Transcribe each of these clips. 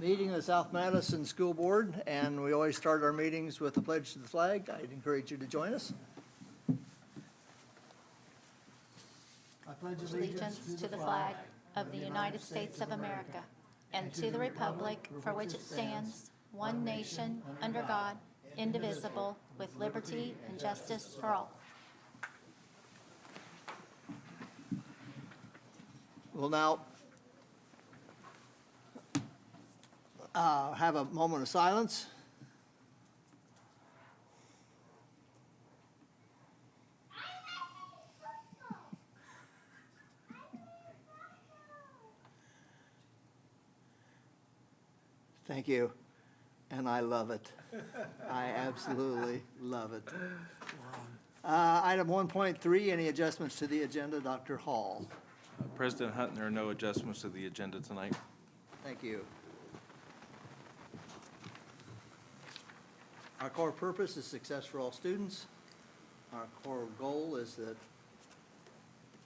Meeting of the South Madison School Board, and we always start our meetings with the pledge to the flag. I'd encourage you to join us. I pledge Allegiance to the flag of the United States of America and to the republic for which it stands, one nation, under God, indivisible, with liberty and justice for all. We'll now have a moment of silence. Thank you, and I love it. I absolutely love it. Item 1.3, any adjustments to the agenda? Dr. Hall. President Hunt, there are no adjustments to the agenda tonight. Thank you. Our core purpose is success for all students. Our core goal is that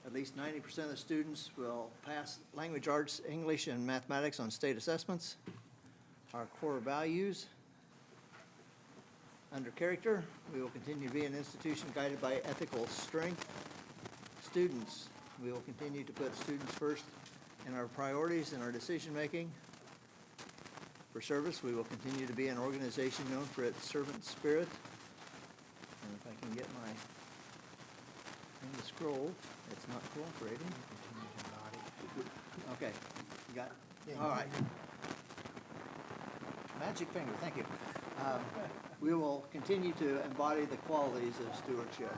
at least 90% of the students will pass language arts, English, and mathematics on state assessments. Our core values. Under character, we will continue to be an institution guided by ethical strength. Students, we will continue to put students first in our priorities and our decision-making. For service, we will continue to be an organization known for its servant spirit. And if I can get my thing to scroll, it's not cooperating. Okay, you got it? All right. Magic finger, thank you. We will continue to embody the qualities of stewardship.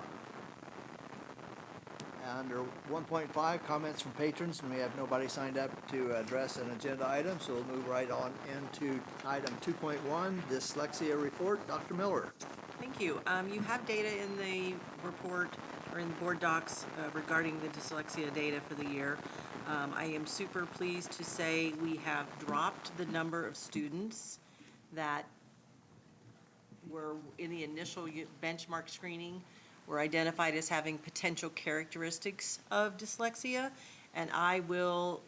Under 1.5, comments from patrons, and we have nobody signed up to address an agenda item, so we'll move right on into item 2.1, dyslexia report. Dr. Miller. Thank you. You have data in the report or in the board docs regarding the dyslexia data for the year. I am super pleased to say we have dropped the number of students that were in the initial benchmark screening were identified as having potential characteristics of dyslexia, and I will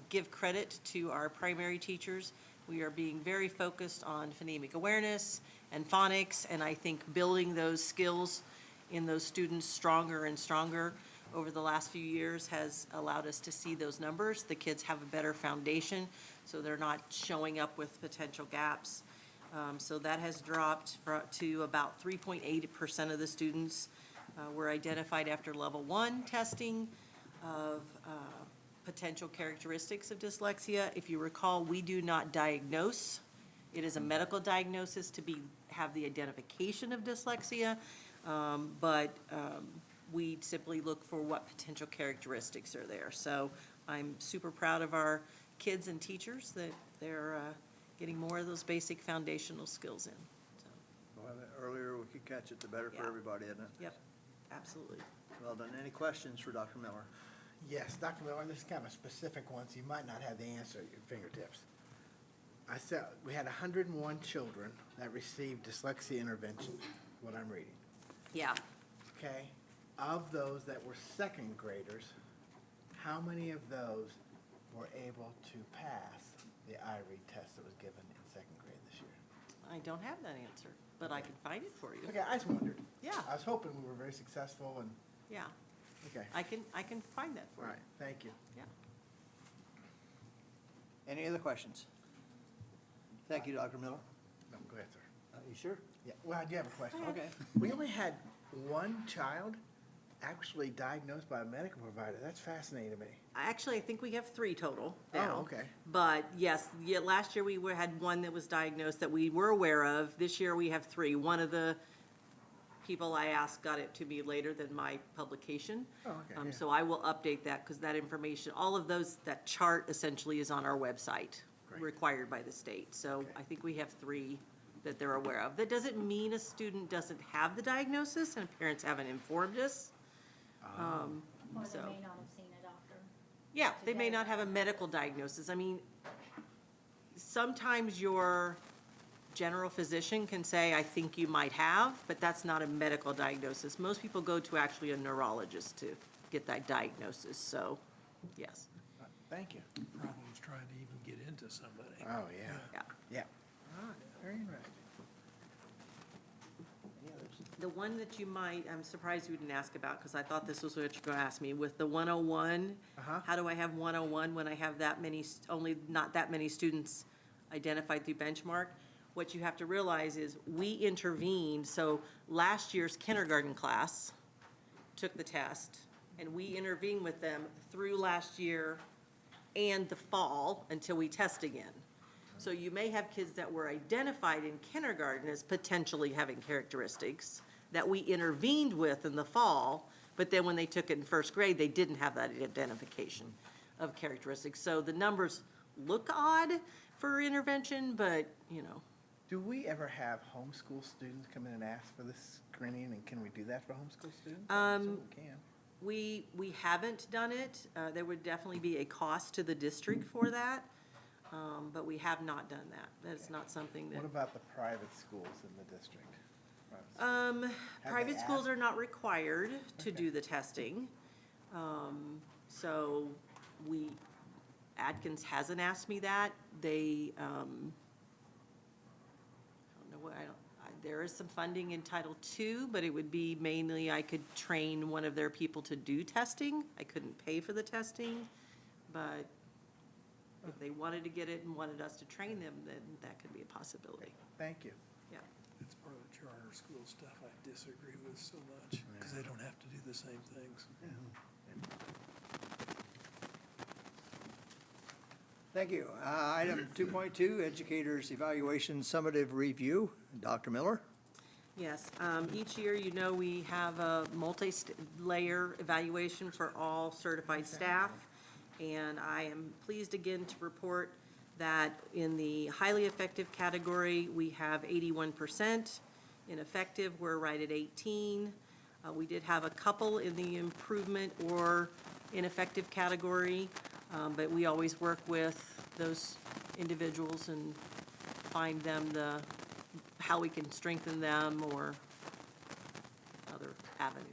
give credit to our primary teachers. We are being very focused on phonemic awareness and phonics, and I think building those skills in those students stronger and stronger over the last few years has allowed us to see those numbers. The kids have a better foundation, so they're not showing up with potential gaps. So that has dropped to about 3.8% of the students were identified after level 1 testing of potential characteristics of dyslexia. If you recall, we do not diagnose. It is a medical diagnosis to have the identification of dyslexia, but we simply look for what potential characteristics are there. So I'm super proud of our kids and teachers that they're getting more of those basic foundational skills in. So. Well, the earlier we could catch it, the better for everybody, isn't it? Yep, absolutely. Well then, any questions for Dr. Miller? Yes, Dr. Miller, this is kind of a specific one, so you might not have the answer at your fingertips. I said we had 101 children that received dyslexia intervention, what I'm reading. Yeah. Okay, of those that were second graders, how many of those were able to pass the I-read test that was given in second grade this year? I don't have that answer, but I can find it for you. Okay, I just wondered. Yeah. I was hoping we were very successful and, Yeah. okay. I can find that for All you. right, thank you. Yeah. Any other questions? Thank you, Dr. Miller. No, go ahead, sir. You sure? Yeah, well, I do have a question. Okay. We only had one child actually diagnosed by a medical provider. That's fascinating to me. Actually, I think we have 3 total now. Oh, okay. But yes, last year we had one that was diagnosed that we were aware of. This year we have 3. One of the people I asked got it to me later than my publication. Oh, okay, yeah. So I will update that because that information, all of those, that chart essentially is on our website, Great. required by the state. So Okay. I think we have 3 that they're aware of. That doesn't mean a student doesn't have the diagnosis and parents haven't informed us. Or they So- may not have seen a doctor. Yeah, they may not have a medical diagnosis. I mean, sometimes your general physician can say, I think you might have, but that's not a medical diagnosis. Most people go to actually a neurologist to get that diagnosis, so, yes. Thank you. Problem is trying to even get into to somebody. Oh, yeah. Yeah. Yeah. Very interesting. Any others? The one that you might, I'm surprised you didn't ask about, because I thought this was what you're going to ask me, with the 101. Uh-huh. How do I have 101 when I have that many, only not that many students identified through benchmark? What you have to realize is we intervened, so last year's kindergarten class took the test, and we intervened with them through last year and the fall until we test again. So you may have kids that were identified in kindergarten as potentially having characteristics that we intervened with in the fall, but then when they took it in first grade, they didn't have that identification of characteristics. So the numbers look odd for intervention, but, you know. Do we ever have homeschool students come in and ask for this screening, and can we do that for homeschool students? I assume we can. We haven't done it. There would definitely be a cost to the district for that, but we have not done that. That's not something that. What about the private schools in the district? Private schools. Private they schools asked? are not required to do the testing. So Atkins hasn't asked me that. They, I don't know what, there is some funding in Title II, but it would be mainly I could train one of their people to do testing. I couldn't pay for the testing, but if they wanted to get it and wanted us to train them, then that could be a possibility. Thank you. Yeah. It's part of the charter school stuff I disagree with so much, because they don't have to do the same things. Thank you. Item 2.2, Educators Evaluation Summative Review. Dr. Miller? Yes, each year, you know, we have a multi-layer evaluation for all certified staff. And I am pleased again to report that in the highly effective category, we have 81%. In effective, we're right at 18. We did have a couple in the improvement or ineffective category, but we always work with those individuals and find them how we can strengthen them or other avenues.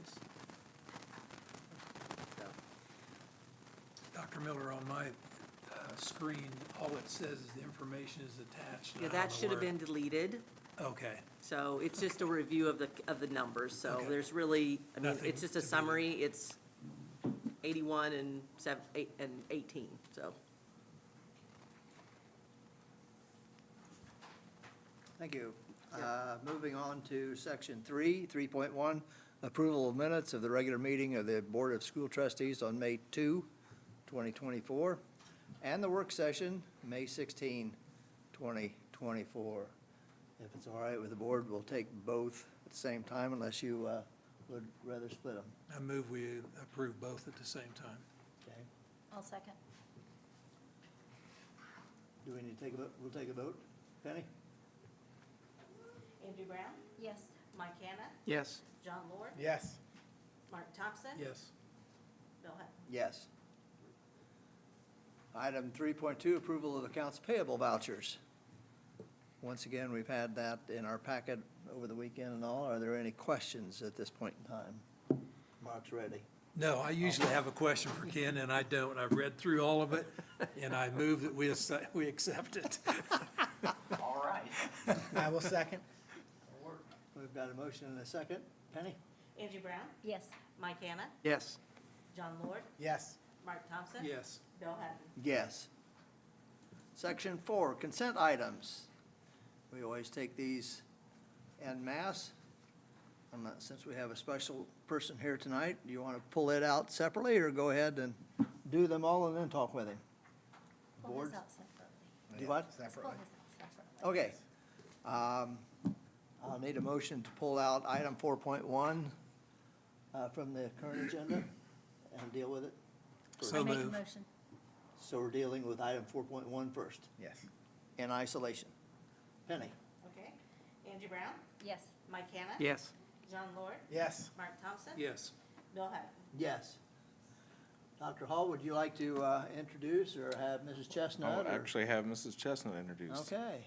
Dr. Miller, on my screen, all it says is the information is attached. and Yeah, I don't that know should have where- been deleted. Okay, So it's just a review of the numbers, so Okay. there's really, I mean, Nothing it's just a to be- summary, it's 81 and 18, so. Thank you. Moving on to section 3.1, approval of minutes of the regular meeting of the Board of School Trustees on May 2, 2024, and the work session, May 16, 2024. If it's all right with the board, we'll take both at the same time unless you would rather split them. I move we approve both at the same time. Okay? I'll second. Do we need to take a vote? We'll take a vote. Penny? Andrew Brown, Yes. Mike Hanna, Yes. John Lord, Yes. Mark Thompson. Yes. Bill Hutton. Yes. Item 3.2, approval of accounts payable vouchers. Once again, we've had that in our packet over the weekend and all. Are there any questions at this point in time? Mark's ready. No, I usually have a question for Ken, and I don't. I've read through all of it, and I move that we accept it. All right. I will second. We've got a motion and a second. Penny? Andrew Brown, Yes. Mike Hanna, Yes. John Lord, Yes. Mark Thompson. Yes. Bill Hutton. Yes. Section 4, consent items. We always take these en masse. Since we have a special person here tonight, do you want to pull it out separately or go ahead and do them all and then talk with him? Pull Board? this out separately. Do what? Let's pull Separately. this out separately. Okay. I'll need a motion to pull out item 4.1 from the current agenda and deal with it. So I make a move. motion. So we're dealing with item 4.1 first, Yes. in isolation. Penny? Okay. Andrew Brown, Yes. Mike Hanna. Yes. John Lord, Yes. Mark Thompson. Yes. Bill Hutton. Yes. Dr. Hall, would you like to introduce or have Mrs. Chestnut? I'll or- actually have Mrs. Chestnut introduced. Okay.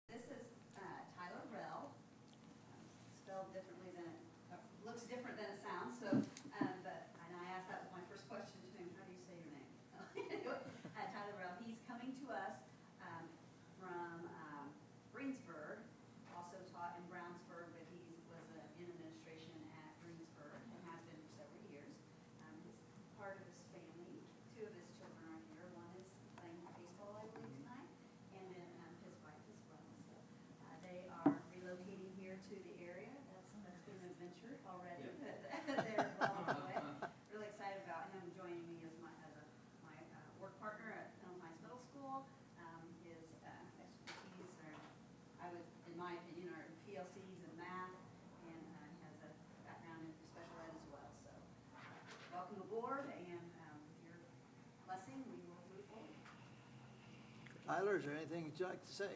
This is Tyler Rell, spelled differently than, looks different than it sounds, so, and I asked that was my first question to him, how do you say your name? Anyway, Tyler Rell, he's Tyler, is there anything you'd like to say?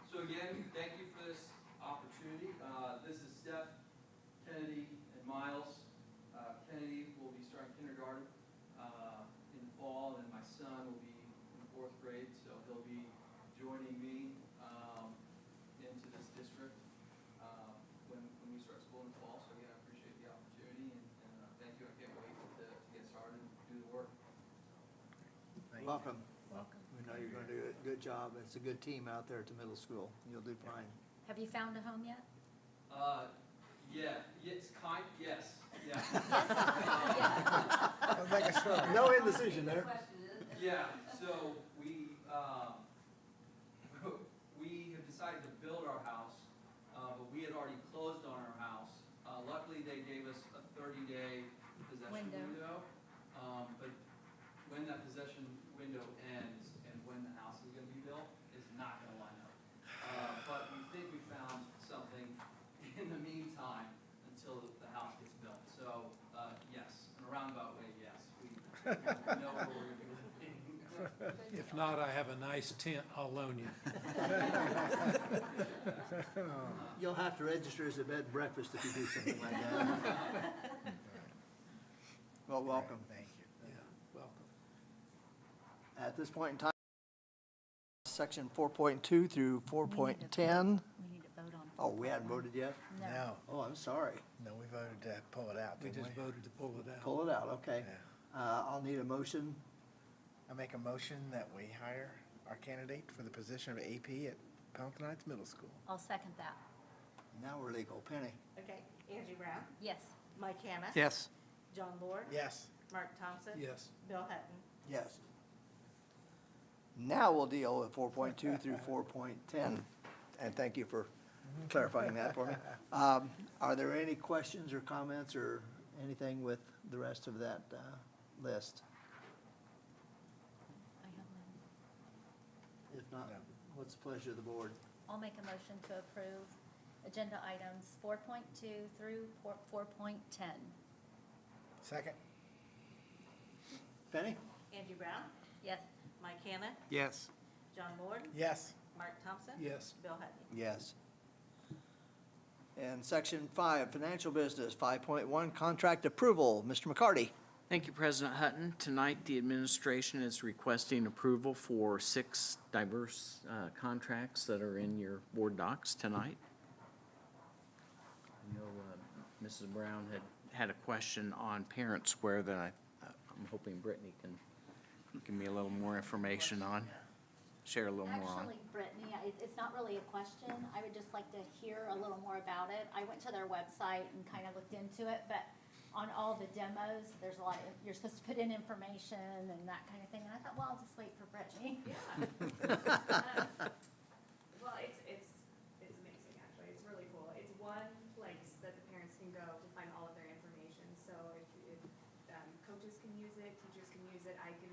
So again, thank you for this opportunity. This is Steph, Kennedy, and Miles. Kennedy will be starting kindergarten in the fall, and my son will be in 4th grade, so he'll be joining me into this district when we start school in the fall. So again, I appreciate the opportunity, and thank you. I can't wait to get started and do the work. Welcome. We know you're going to do a good job. It's a good team out there at the middle school. You'll do fine. Have you found a home yet? Yeah, yes. Sounds like a story. No indecision there. Yeah, so we have decided to build our house, but we had already closed on our house. Luckily, they gave us a 30-day possession window. But when that possession window ends and when the house is gonna be built is not gonna line up. But we think we found something in the meantime until the house gets built. So, yes, in a roundabout way, yes, we know where we're gonna be living. If not, I have a nice tent I'll loan you. You'll have to register as a bed and breakfast if you do something like that. Well, welcome. Thank you. Yeah, welcome. At this point in time, section 4.2 through 4.10. We need to vote on. Oh, we hadn't voted yet? No, Oh, I'm sorry. no, we voted to pull it out, We didn't just we? voted to pull it out. Pull it out, okay. Yeah. I'll need a motion. I make a motion that we hire our candidate for the position of AP at Pendleton Heights Middle School. I'll second that. Now we're legal. Penny? Okay, Angie Brown, Yes. Mike Hanna. Yes. John Lord. Yes. Mark Thompson. Yes. Bill Hutton. Yes. Now we'll deal with 4.2 through 4.10, and thank you for clarifying that for me. Are there any questions or comments or anything with the rest of that list? I have none. If not, No. what's the pleasure of the board? I'll make a motion to approve agenda items 4.2 through 4.10. Second? Penny? Angie Brown, Yes. Mike Hanna, Yes. John Lord, Yes. Mark Thompson. Yes. Bill Hutton. Yes. And section 5, financial business, 5.1, contract approval. Mr. McCarty? Thank you, President Hutton. Tonight, the administration is requesting approval for 6 diverse contracts that are in your board docs tonight. I know Mrs. Brown had a question on parent square that I'm hoping Brittany can give me a little more information on, share a little more on. Actually, Brittany, it's not really a question. I would just like to hear a little more about it. I went to their website and kind of looked into it, but on all the demos, there's a lot, you're supposed to put in information and that kind of thing. And I thought, well, I'll just wait for Brittany. Well, it's amazing, actually. It's really cool. It's one place that the parents can go to find all of their information. So if coaches can use it, teachers can use it, I can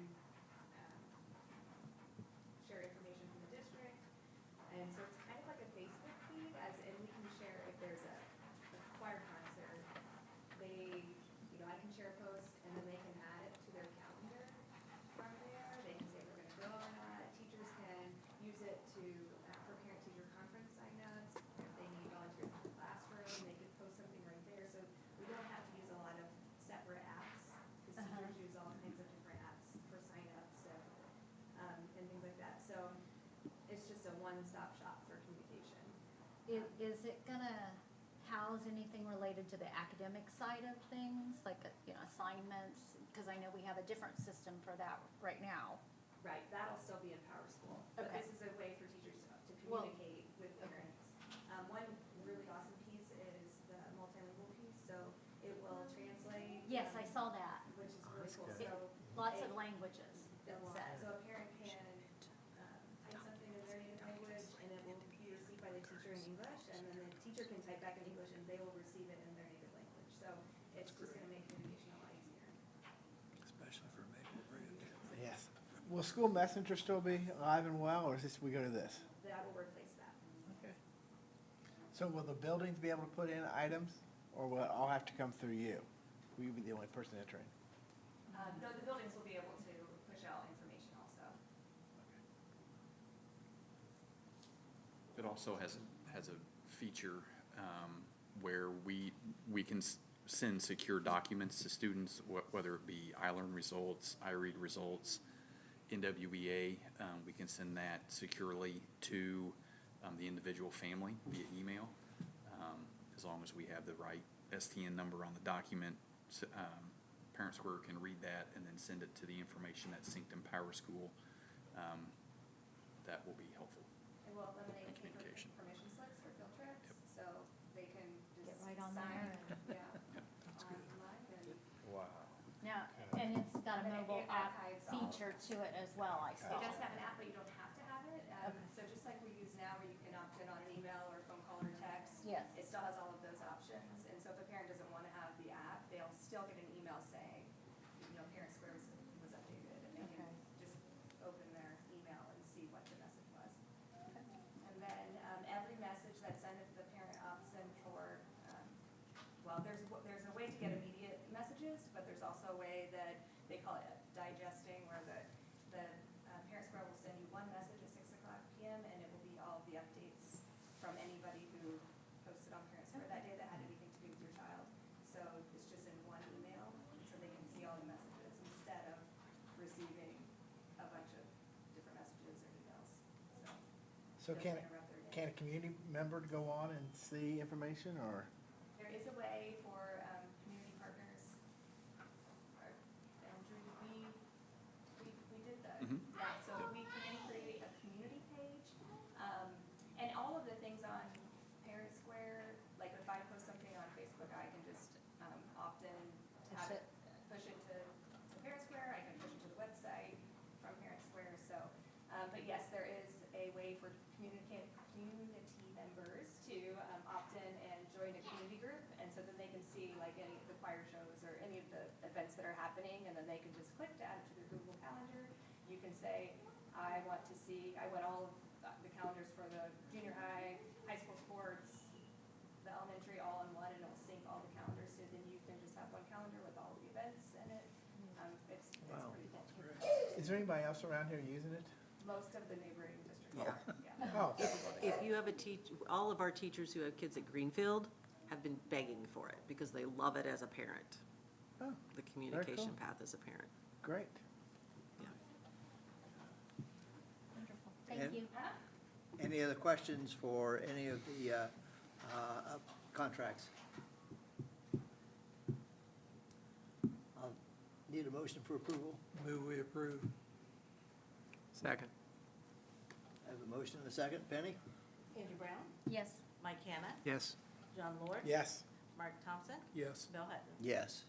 share information from the district. And so it's kind of like a Facebook feed, as in we can share if there's a choir concert. I can share a post, and then they can add it to their calendar from there. They can say if they're gonna go or not. Teachers can use it for parent-teacher conference signups. If they need volunteers in the classroom, they can post something right there. So we don't have to use a lot of separate apps, because teachers use all kinds of different apps for signups and things like that. So it's just a one-stop shop for communication. Is it gonna house anything related to the academic side of things, like, assignments? Because I know we have a different system for that right now. Right, that'll still be in PowerSchool, but Okay. this is a way for teachers to Well, communicate with parents. One really awesome piece is the multilingual piece, so it will translate. Yes, I saw that. Which is really cool, It- so. Lots of languages, it says. So a parent can type something in their native language, and it will be received by the teacher in English, and then the teacher can type back in English, and they will receive it in their native language. So it's just gonna make communication a lot easier. Especially for Maple Ridge. Yes. Will school messenger still be alive and well, or is this, we go to this? That will replace that. Okay. So will the buildings be able to put in items, or will it all have to come through you? Will you be the only person entering? No, the buildings will be able to push out information also. also has a feature where we can send secure documents to students, whether it be iLearn results, iRead results, NWEA. We can send that securely to the individual family via email, as long as we have the right STN number on the document. Parent Square can read that and then send it to the information that's synced in PowerSchool. That will be helpful. It will eliminate paper Communication. permission slips for field trips, so they can Get just right on sign, there yeah, online and. Wow. Now, and it's got a And then mobile it app archives all. feature to it as well, I It saw. does have an app, but you don't have to have it. Okay. So just like we use now, where you can opt in on an email or a phone call or text. Yes. It still has all of those options. And so if a parent doesn't want to have the app, they'll still get an email saying, Parent Square was updated. And they can just open their email and see what the message was. And then every message that's sent, if the parent opts in for, well, there's a way to get immediate messages, but there's also a way that they call it digesting, where the Parent Square will send you one message at 6 o'clock p.m. and it will be all of the updates from anybody who posted on Parent Square that day that had anything to do with your child. So it's just in one email, so they can see all the messages instead of receiving a bunch of different messages or emails. So it can, doesn't interrupt their day. can a community member go on and see information, or? There is a way for community partners, Andrew, we did that. Mhm. Yeah, so we can create a community page, and all of the things on Parent Square, like if I post something on Facebook, I can just opt in to have Push it, push it to Parent Square, I can push it to the website from Parent Square, so, but yes, there is a way for community members to opt in and join a community group, and so then they can see like any of the choir shows or any of the events that are happening, and then they can just click to add it to their Google Calendar. You can say, I want all of the calendars for the junior high, high school sports, the elementary, all in one, and it'll sync all the calendars, so then you can just have one calendar with all of the events in it. It's Wow. pretty cool. Is there anybody else around here using it? Most of the neighboring districts Yeah. are, yeah. Oh, If you have all of our teachers who have kids at Greenfield have been begging for it because they love it as a parent, oh, the communication cool. path as a parent. great. Yeah. Wonderful. And- Thank you. Any other questions for any of the contracts? I'll need a motion for approval. Move we approve. Second. I have a motion and a second. Penny? Andrew Brown, Yes. Mike Hanna, Yes. John Lord. Yes. Mark Thompson, Yes. Bill Hutton. Yes.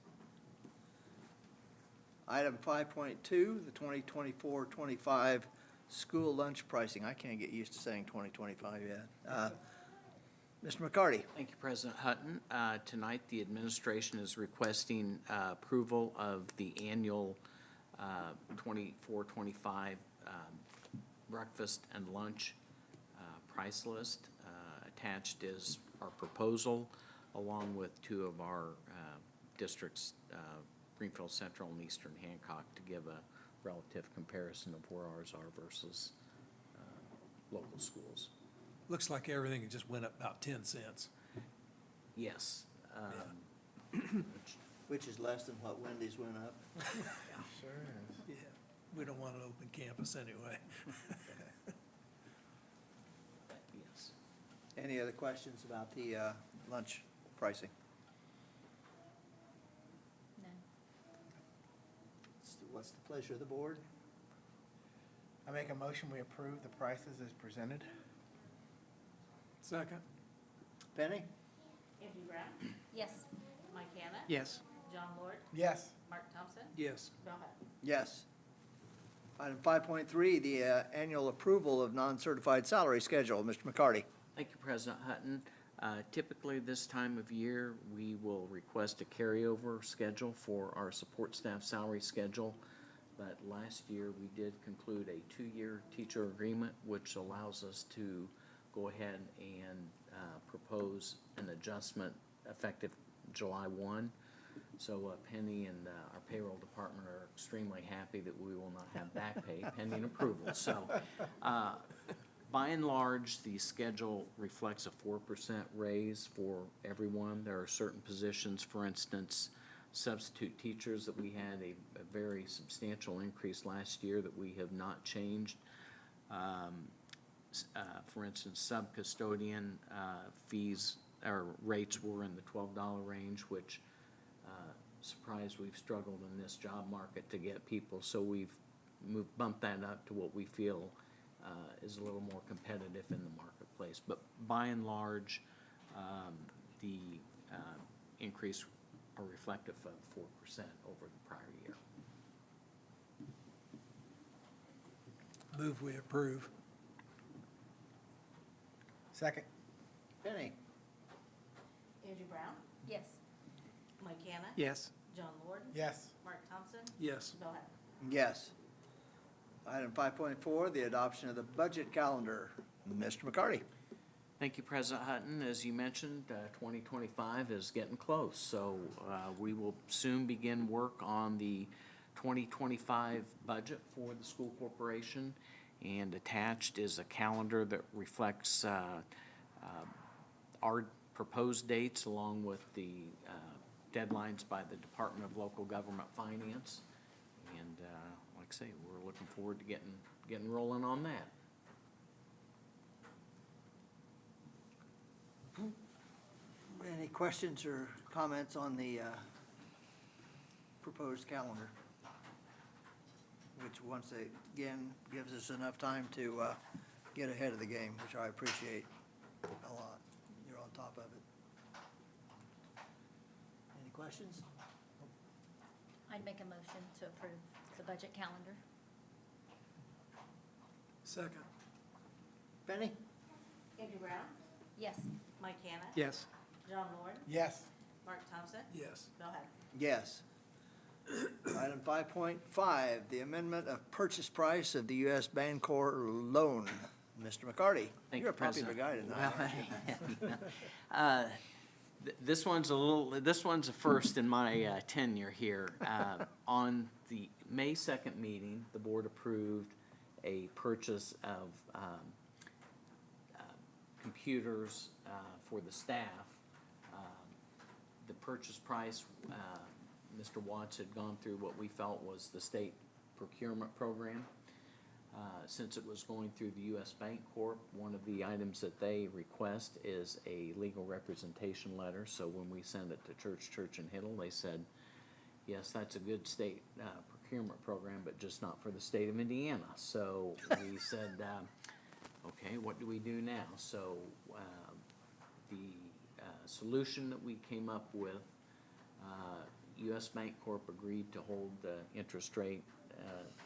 Item 5.2, the 2024-25 school lunch pricing. I can't get used to saying 2025 yet. Mr. McCarty? Thank you, President Hutton. Tonight, the administration is requesting approval of the annual 24-25 breakfast and lunch price list. Attached is our proposal, along with two of our districts, Greenfield Central and Eastern Hancock, to give a relative comparison of where ours are versus local schools. Looks like everything just went up about 10 cents. Yes. Which is less than what Wendy's went up. Sure is. Yeah, we don't want an open campus anyway. Yes. Any other questions about the lunch pricing? None. What's the pleasure of the board? I make a motion, we approve the prices as presented. Second. Penny? Andrew Brown, Yes. Mike Hanna. Yes. John Lord, Yes. Mark Thompson, Yes. Bill Hutton. Yes. Item 5.3, the annual approval of non-certified salary schedule. Mr. McCarty? Thank you, President Hutton. Typically, this time of year, we will request a carryover schedule for our support staff salary schedule. But last year, we did conclude a 2-year teacher agreement, which allows us to go ahead and propose an adjustment effective July 1. So Penny and our payroll department are extremely happy that we will not have back pay pending approval. So By and large, the schedule reflects a 4% raise for everyone. There are certain positions, for instance, substitute teachers, that we had a very substantial increase last year that we have not changed. For instance, sub-custodian fees or rates were in the $12 range, which surprised we've struggled in this job market to get people. So we've bumped that up to what we feel is a little more competitive in the marketplace. But by and large, the increase are reflective of 4% over the prior year. Move we approve. Second. Penny? Andrew Brown, Yes. Mike Hannah. Yes. John Lord. Yes. Mark Thompson. Yes. Bill Hutton. Yes. Item 5.4, the adoption of the budget calendar. Mr. McCarty? Thank you, President Hutton. As you mentioned, 2025 is getting close, so we will soon begin work on the 2025 budget for the school corporation, and attached is a calendar that reflects our proposed dates along with the deadlines by the Department of Local Government Finance. And like I say, we're looking forward to getting rolling on that. Any questions or comments on the proposed calendar? Which once again gives us enough time to get ahead of the game, which I appreciate a lot. You're on top of it. Any questions? I'd make a motion to approve the budget calendar. Second. Penny? Andrew Brown, Yes. Mike Hannah. Yes. John Lord. Yes. Mark Thompson. Yes. Bill Hutton. Yes. Item 5.5, the amendment of purchase price of the U.S. Bancorp loan. Mr. McCarty? Thank You're you, a popular President. guy tonight, aren't you? This one's a first in my tenure here. On the May 2nd meeting, the board approved a purchase of computers for the staff. The purchase price, Mr. Watts had gone through what we felt was the state procurement program. Since it was going through the U.S. Bank Corp., one of the items that they request is a legal representation letter. So when we send it to Church and Hiddle, they said, yes, that's a good state procurement program, but just not for the state of Indiana. So we said, okay, what do we do now? So the solution that we came up with, U.S. Bank Corp. Agreed to hold the interest rate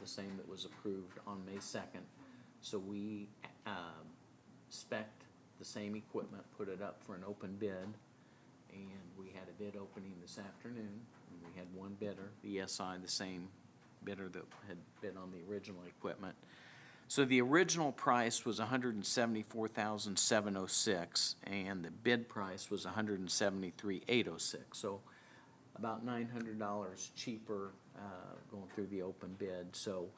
the same that was approved on May 2nd. So we spec'd the same equipment, put it up for an open bid, and we had a bid opening this afternoon, and we had one bidder, the ESI, the same bidder that had bid on the original equipment. So the original price was $174,706, and the bid price was $173,806. So about $900 cheaper going through the open bid. So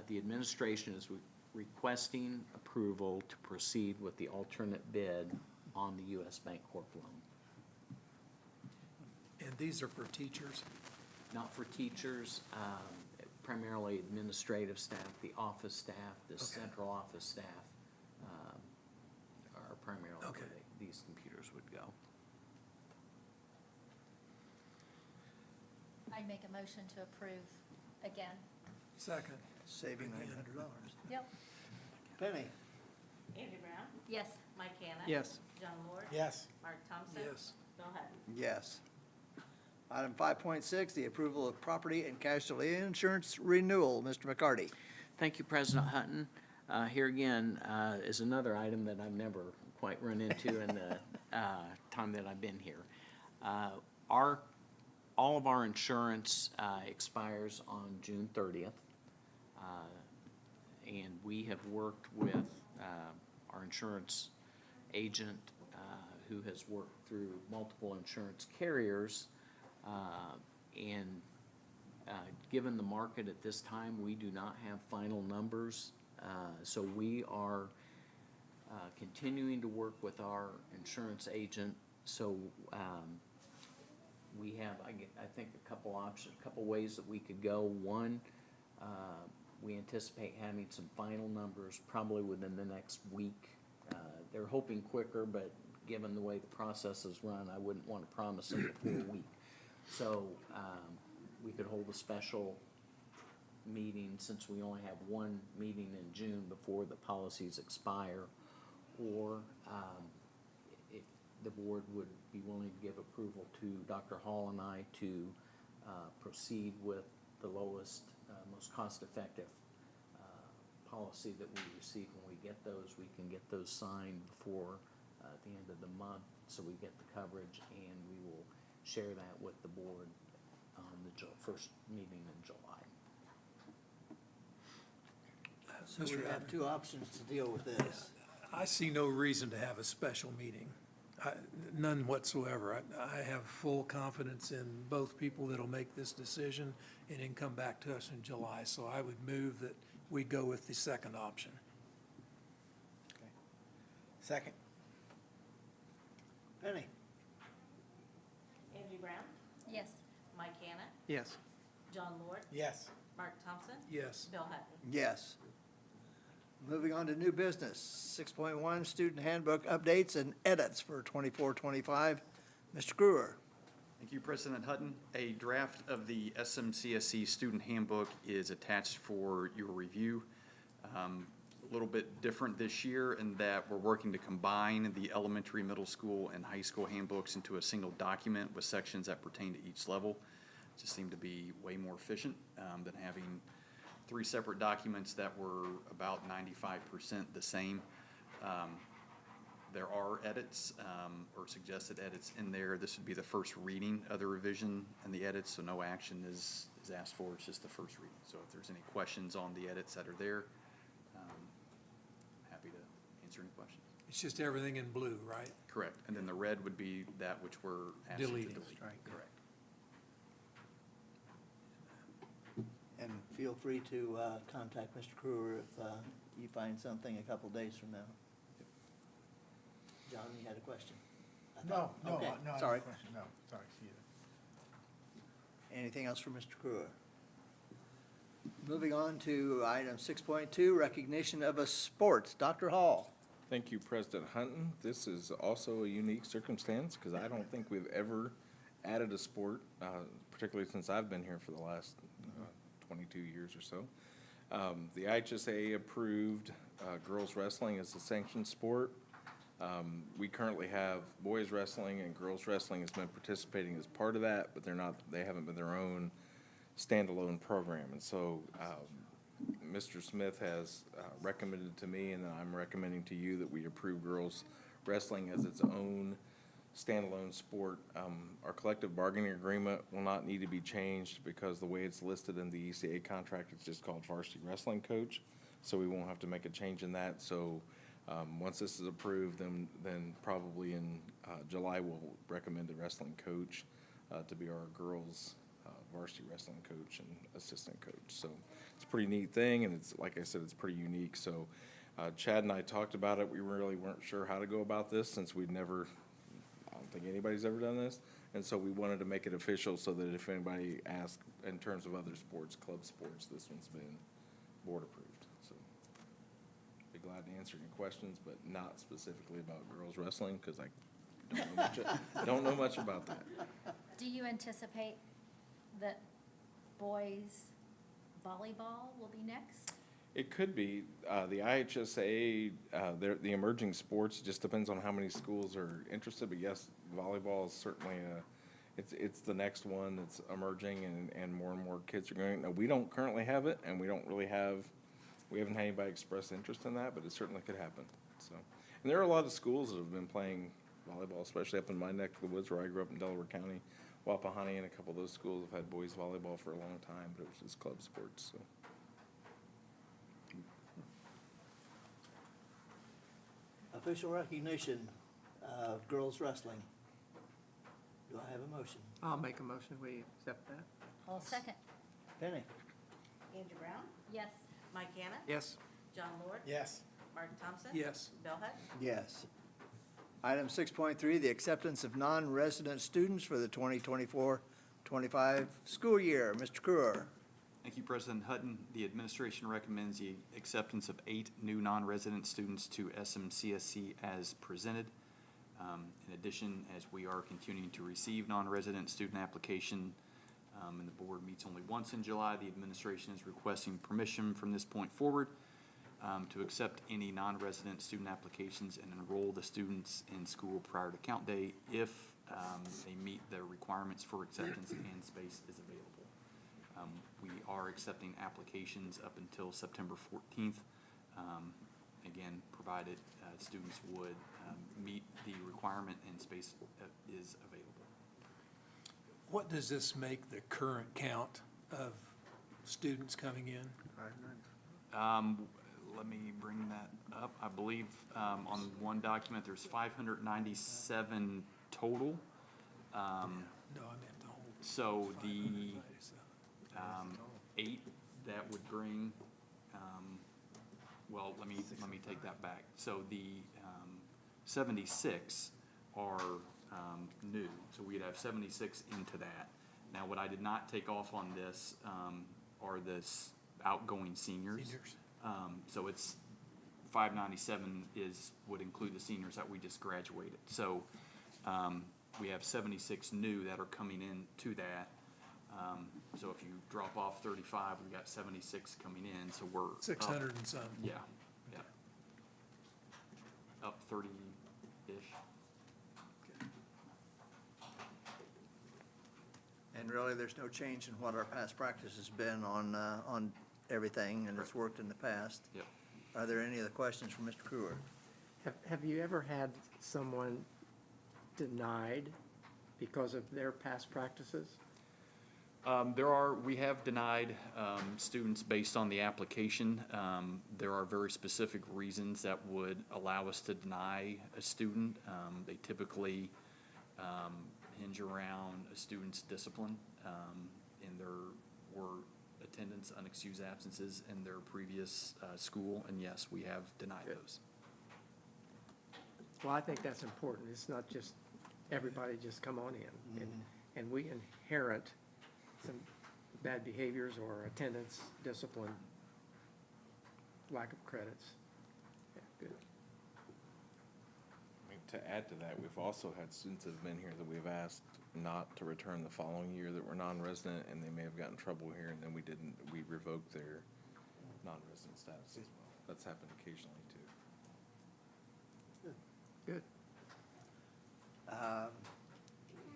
the administration is requesting approval to proceed with the alternate bid on the U.S. Bank Corp loan. And these are for teachers? Not for teachers, primarily administrative staff, the office staff, the central office staff are primarily where these computers would go. I'd make a motion to approve again. Second. Saving $900. Yep. Penny? Andrew Brown, Yes. Mike Hannah. Yes. John Lord. Yes. Mark Thompson. Yes. Bill Hutton. Yes. Item 5.6, the approval of property and casualty insurance renewal. Mr. McCarty? Thank you, President Hutton. Here again is another item that I've never quite run into in the time that I've been here. All of our insurance expires on June 30th. And we have worked with our insurance agent who has worked through multiple insurance carriers. And given the market at this time, we do not have final numbers. So we are continuing to work with our insurance agent. So we have, I think, a couple options, a couple ways that we could go. One, we anticipate having some final numbers probably within the next week. They're hoping quicker, but given the way the process is run, I wouldn't want to promise them before a week. So we could hold a special meeting, since we only have one meeting in June before the policies expire, or if the board would be willing to give approval to Dr. Hall and I to proceed with the lowest, most cost-effective policy that we receive. When we get those, we can get those signed before the end of the month, so we get the coverage, and we will share that with the board on the first meeting in July. So we have two options to deal with this. I see no reason to have a special meeting, none whatsoever. I have full confidence in both people that'll make this decision and then come back to us in July. So I would move that we go with the second option. Okay. Second? Penny? Angie Brown, Yes. Mike Hanna, Yes. John Lord, Yes. Mark Thompson, Yes. Bill Hutton. Yes. Moving on to new business, 6.1, student handbook updates and edits for 24-25. Mr. Brewer. Thank you, President Hutton. A draft of the SMCSC student handbook is attached for your review. A little bit different this year in that we're working to combine the elementary, middle school, and high school handbooks into a single document with sections that pertain to each level. Just seemed to be way more efficient than having three separate documents that were about 95% the same. There are edits or suggested edits in there. This would be the first reading of the revision and the edits, so no action is asked for. It's just the first reading. So if there's any questions on the edits that are there, happy to answer any questions. It's just everything in blue, right? Correct. And then the red would be that which we're asking to Deleting. delete. Correct. And feel free to contact Mr. Brewer if you find something a couple days from now. John, you had a question? I No, thought- no, Okay, no. I have a sorry. question. No, sorry, see you. Anything else for Mr. Brewer? Moving on to item 6.2, recognition of a sport. Dr. Hall. Thank you, President Hunton. This is also a unique circumstance because I don't think we've ever added a sport, particularly since I've been here for the last 22 years or so. The IHSA approved girls wrestling as a sanctioned sport. We currently have boys wrestling, and girls wrestling has been participating as part of that, but they haven't been their own standalone program. And so Mr. Smith has recommended to me, and then I'm recommending to you, that we approve girls wrestling as its own standalone sport. Our collective bargaining agreement will not need to be changed because the way it's listed in the ECA contract, it's just called varsity wrestling coach. So we won't have to make a change in that. So once this is approved, then probably in July, we'll recommend the wrestling coach to be our girls varsity wrestling coach and assistant coach. So it's a pretty neat thing, and it's, like I said, it's pretty unique. So Chad and I talked about it. We really weren't sure how to go about this since I don't think anybody's ever done this. And so we wanted to make it official so that if anybody asks in terms of other sports, club sports, this one's been board approved. So be glad to answer any questions, but not specifically about girls wrestling because I don't know much about that. Do you anticipate that boys volleyball will be next? It could be. The IHSA, the emerging sports, just depends on how many schools are interested. But yes, volleyball is certainly it's the next one that's emerging, and more kids are going. Now, we don't currently have it, and we haven't had anybody express interest in that, but it certainly could happen. So, and there are a lot of schools that have been playing volleyball, especially up in my neck of the woods where I grew up in Delaware County. Wapahani and a couple of those schools have had boys volleyball for a long time, but it was just club sports. So. Official recognition of girls wrestling. Do I have a motion? I'll make a motion, we accept that. I'll second. Penny? Angie Brown, Yes. Mike Hanna, Yes. John Lord, Yes. Mark Thompson. Yes. Bill Hunt. Yes. Item 6.3, the acceptance of non-resident students for the 2024-25 school year. Mr. Kruer. Thank you, President Hutton. The administration recommends the acceptance of 8 new non-resident students to SMCSC as presented. In addition, as we are continuing to receive non-resident student application, and the board meets only once in July, the administration is requesting permission from this point forward to accept any non-resident student applications and enroll the students in school prior to count day if they meet the requirements for acceptance and space is available. We are accepting applications up until September 14th, again, provided students would meet the requirement and space is available. What does this make the current count of students coming in? Let me bring that up. I believe on one document, there's 597 total. No, I meant the whole. So the 597. 8 that would bring, well, let me take that back. So the 76 are new, so we'd have 76 into that. Now, what I did not take off on this are the outgoing seniors. So it's 597 would include the seniors that we just graduated. So we have 76 new that are coming in to that. So if you drop off 35, we got 76 coming in, so we're up. 600 and some. Yeah, yeah. Up 30-ish. And really, there's no change in what our past practice has been on everything, and it's worked in the past. Yep. Are there any other questions for Mr. Kruer? Have you ever had someone denied because of their past practices? We have denied students based on the application. There are very specific reasons that would allow us to deny a student. They typically hinge around a student's discipline, and there were attendance, unexcused absences in their previous school, and yes, we have denied those. Well, I think that's important. It's not just everybody just come on in. And we inherit some bad behaviors or attendance, discipline, lack of credits. Yeah, good. I mean, to add to that, we've also had students that have been here that we've asked not to return the following year that were non-resident, and they may have gotten in trouble here, and then we revoked their non-resident status as well. That's happened occasionally too. Good.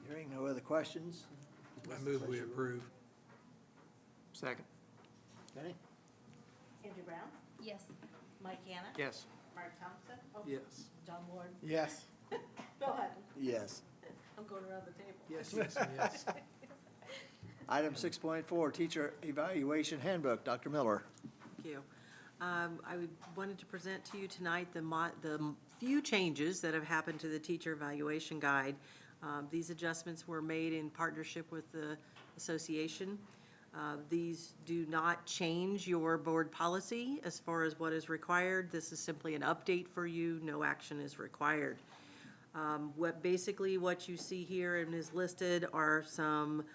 Hearing no other questions? I move we approve. Second. Kenny? Andrew Brown. Yes. Mike Hanna. Yes. Mark Thompson. Oh, Yes. John Lord. Yes. Bill Hutton. Yes. I'm going around the table. Yes, yes, and yes. Item 6.4, Teacher Evaluation Handbook. Dr. Miller. Thank you. wanted to present to you tonight the few changes that have happened to the teacher evaluation guide. These adjustments were made in partnership with the association. These do not change your board policy as far as what is required. This is simply an update for you. No action is required. Basically what you see here and is listed are some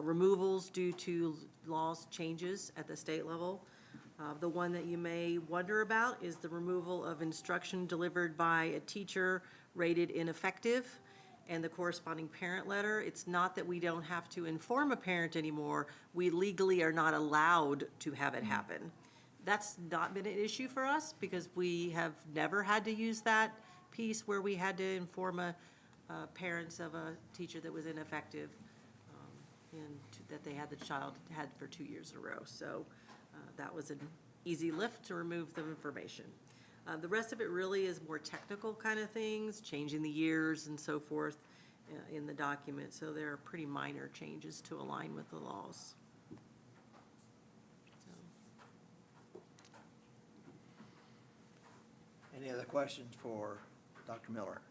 removals due to laws changes at the state level. The one that you may wonder about is the removal of instruction delivered by a teacher rated ineffective and the corresponding parent letter. It's not that we don't have to inform a parent anymore. We legally are not allowed to have it happen. That's not been an issue for us because we have never had to use that piece where we had to inform parents of a teacher that was ineffective and that they had the child had for 2 years in a row. So that was an easy lift to remove the information. The rest of it really is more technical kind of things, changing the years and so forth in the document. So there are pretty minor changes to align with the laws. Any other questions for Dr. Miller?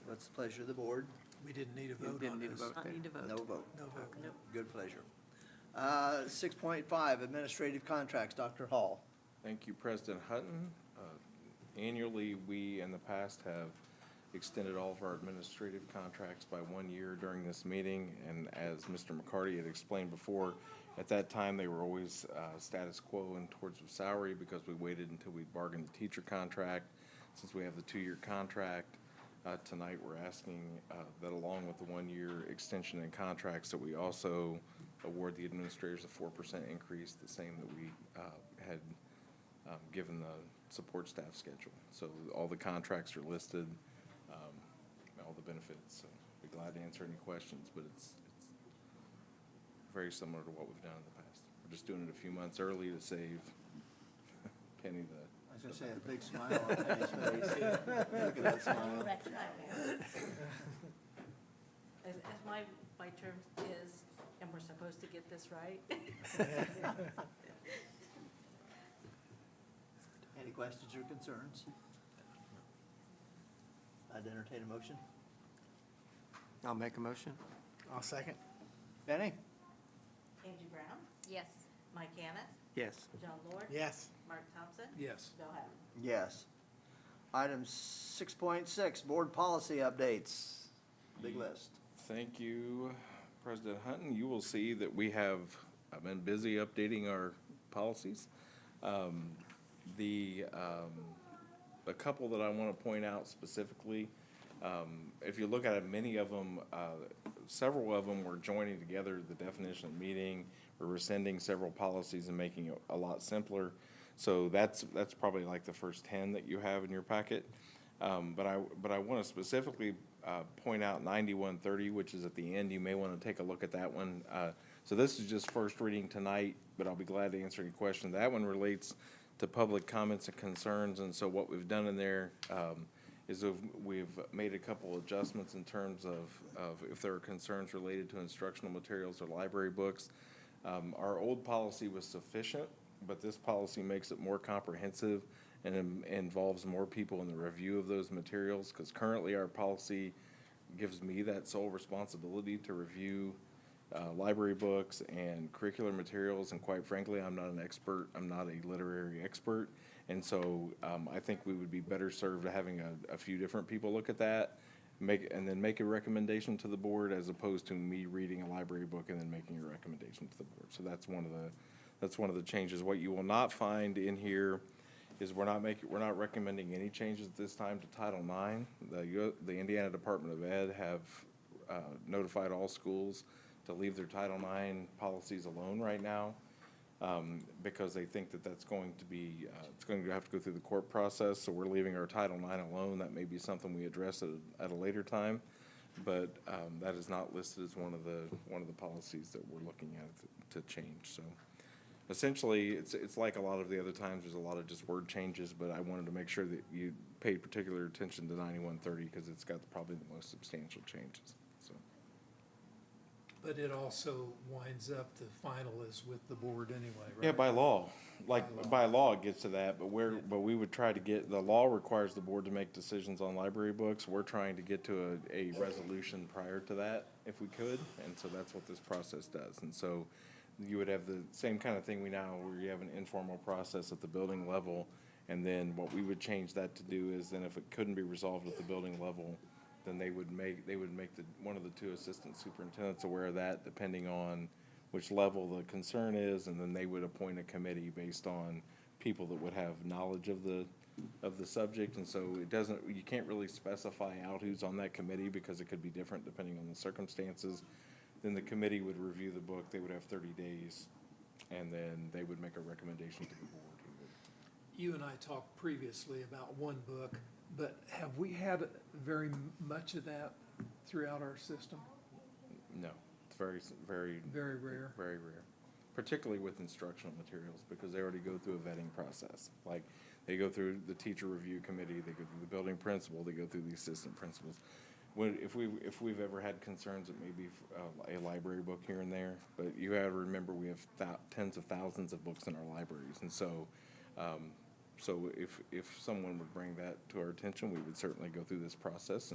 What's the pleasure of the board? We didn't need a vote on this. Not need to vote. No vote. No vote. Nope. Good pleasure. 6.5, administrative contracts, Dr. Hall. Thank you, President Hutton. Annually, we in the past have extended all of our administrative contracts by 1 year during this meeting. And as Mr. McCarty had explained before, at that time, they were always status quo in towards the salary because we waited until we bargained the teacher contract. Since we have the 2-year contract, tonight we're asking that along with the 1-year extension in contracts, that we also award the administrators a 4% increase, the same that we had given the support staff schedule. So all the contracts are listed, all the benefits. So I'd be glad to answer any questions, but it's very similar to what we've done in the past. We're just doing it a few months early to save Penny the. I was gonna say, a big smile on Penny's face. Look at that smile. As my term is, and we're supposed to get this right. Any questions or concerns? I'd entertain a motion. I'll make a motion. I'll second. Penny? Angie Brown, Yes. Mike Hanna, Yes. John Lord. Yes. Mark Thompson. Yes. Bill Haden. Yes. Item 6.6, board policy updates. Big list. Thank you, President Hutton. You will see that we have been busy updating our policies. A couple that I want to point out specifically, if you look at it, many of them, several of them were joining together the definition of meeting. We're rescinding several policies and making it a lot simpler. So that's probably like the first 10 that you have in your packet. But I want to specifically point out 9130, which is at the end. You may want to take a look at that one. So this is just first reading tonight, but I'll be glad to answer any questions. That one relates to public comments and concerns, and so what we've done in there is we've made a couple adjustments in terms of if there are concerns related to instructional materials or library books. Our old policy was sufficient, but this policy makes it more comprehensive and involves more people in the review of those materials, because currently our policy gives me that sole responsibility to review library books and curricular materials, and quite frankly, I'm not an expert. I'm not a literary expert, and so I think we would be better served having a few different people look at that, and then make a recommendation to the board, as opposed to me reading a library book and then making a recommendation to the board. So that's one of the changes. What you will not find in here is we're not recommending any changes at this time to Title IX. The Indiana Department of Ed have notified all schools to leave their Title IX policies alone right now, because they think that that's going to be, it's going to have to go through the court process, so we're leaving our Title IX alone. That may be something we address at a later time, but that is not listed as one of the policies that we're looking at to change. So essentially, it's like a lot of the other times, there's a lot of just word changes, but I wanted to make sure that you paid particular attention to 9130, because it's got probably the most substantial changes. So. But it also winds up, the final is with the board anyway, right? Yeah, by law. By law it gets to that, but we would try to get, the law requires the board to make decisions on library books. We're trying to get to a resolution prior to that, if we could, and so that's what this process does. And so you would have the same kind of thing where you have an informal process at the building level, and then what we would change that to do is then if it couldn't be resolved at the building level, then they would make one of the two assistant superintendents aware of that, depending on which level the concern is, and then they would appoint a committee based on people that would have knowledge of the subject. And so you can't really specify out who's on that committee, because it could be different depending on the circumstances. Then the committee would review the book. They would have 30 days, and then they would make a recommendation to the board. You and I talked previously about one book, but have we had very much of that throughout our system? No, it's very, very. Very rare? Very rare, particularly with instructional materials, because they already go through a vetting process. Like, they go through the teacher review committee, they go through the building principal, they go through the assistant principals. If we've ever had concerns, it may be a library book here and there, but you have to remember we have tens of thousands of books in our libraries, and so if someone would bring that to our attention, we would certainly go through this process